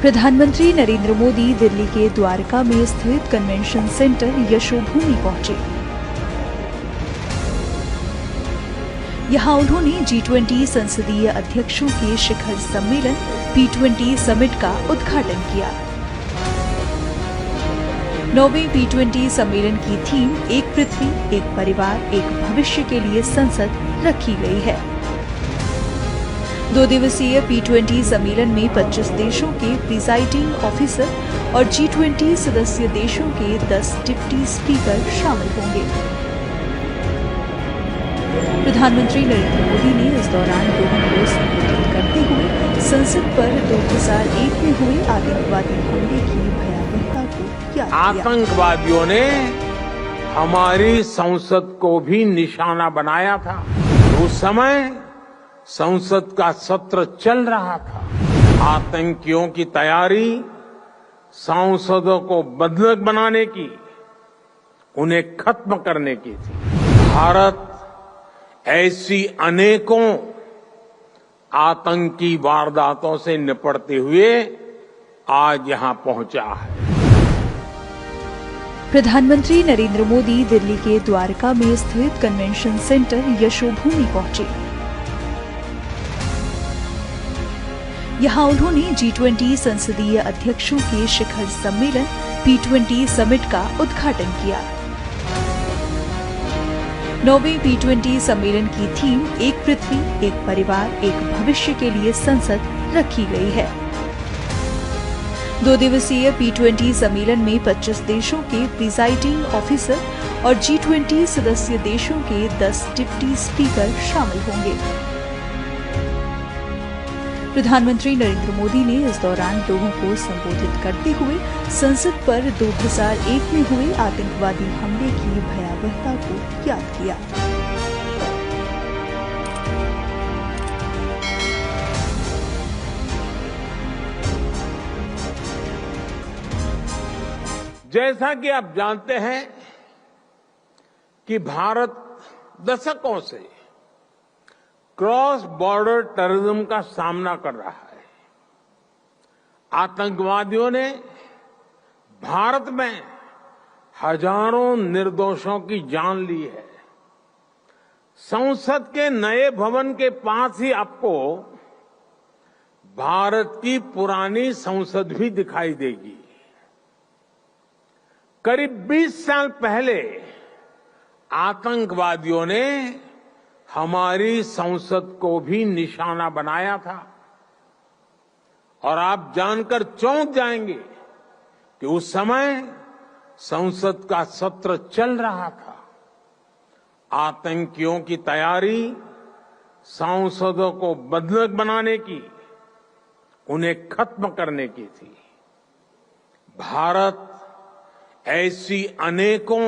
प्रधानमंत्री नरेंद्र मोदी दिल्ली के द्वारका में स्थित कन्वेंशन सेंटर यशोभूमि पहुंचे। यहां उन्होंने G20 संसदीय अध्यक्षों के शिखर सम्मेलन P20 समिट का उद्घाटन किया। 9वें P20 सम्मेलन की थीम एक पृथ्वी, एक परिवार, एक भविष्य के लिए संसद रखी गई है। 2 दिवसीय P20 सम्मेलन में 25 देशों के प्रिजाइडिंग ऑफिसर और G20 सदस्य देशों के 10 डिप्टी स्पीकर शामिल होंगे। प्रधानमंत्री नरेंद्र मोदी ने इस दौरान लोगों को संबोधित करते हुए संसद पर 2001 में हुए आतंकवादी हमले की भयावहता को याद किया। आतंकवादियों ने हमारी संसद को भी निशाना बनाया था। उस समय संसद का सत्र चल रहा था। आतंकियों की तैयारी सांसदों को बंधक बनाने की, उन्हें खत्म करने की थी। भारत ऐसी अनेकों आतंकी वारदातों से निपटते हुए आज यहां पहुंचा है। प्रधानमंत्री नरेंद्र मोदी दिल्ली के द्वारका में स्थित कन्वेंशन सेंटर यशोभूमि पहुंचे। यहां उन्होंने G20 संसदीय अध्यक्षों के शिखर सम्मेलन P20 समिट का उद्घाटन किया। 9वें P20 सम्मेलन की थीम एक पृथ्वी, एक परिवार, एक भविष्य के लिए संसद रखी गई है। 2 दिवसीय P20 सम्मेलन में 25 देशों के प्रिजाइडिंग ऑफिसर और G20 सदस्य देशों के 10 डिप्टी स्पीकर शामिल होंगे। प्रधानमंत्री नरेंद्र मोदी ने इस दौरान लोगों को संबोधित करते हुए संसद पर 2001 में हुए आतंकवादी हमले की भयावहता को याद किया। जैसा कि आप जानते हैं कि भारत दशकों से क्रॉस बॉर्डर टेररिज्म का सामना कर रहा है। आतंकवादियों ने भारत में हजारों निर्दोषों की जान ली है। संसद के नए भवन के पास ही आपको भारत की पुरानी संसद भी दिखाई देगी। करीब 20 साल पहले आतंकवादियों ने हमारी संसद को भी निशाना बनाया था और आप जानकर चौंक जाएंगे कि उस समय संसद का सत्र चल रहा था। आतंकियों की तैयारी सांसदों को बंधक बनाने की, उन्हें खत्म करने की थी। भारत ऐसी अनेकों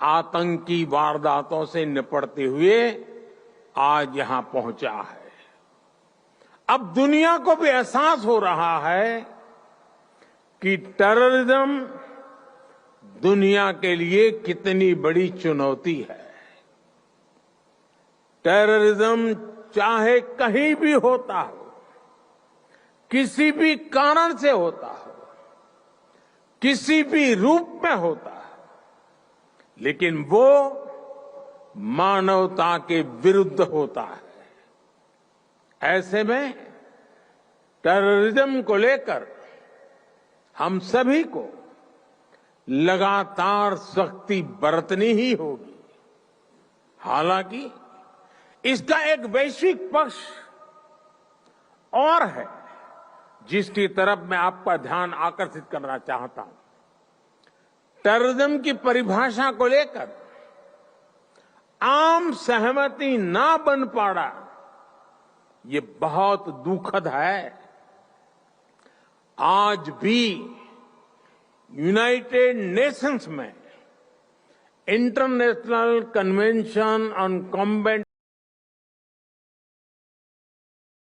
आतंकी वारदातों से निपटते हुए आज यहां पहुंचा है। अब दुनिया को भी एहसास हो रहा है कि टेररिज्म दुनिया के लिए कितनी बड़ी चुनौती है। टेररिज्म चाहे कहीं भी होता हो, किसी भी कारण से होता हो, किसी भी रूप में होता है, लेकिन वो मानवता के विरुद्ध होता है। ऐसे में टेररिज्म को लेकर हम सभी को लगातार सख्ती बरतनी ही होगी। हालांकि इसका एक वैश्विक पक्ष और है जिसकी तरफ मैं आपका ध्यान आकर्षित करना चाहता हूं। टेररिज्म की परिभाषा को लेकर आम सहमति ना बन पाना, ये बहुत दुखद है। आज भी यूनाइटेड नेशंस में इंटरनेशनल कन्वेंशन ऑन कॉम्बैट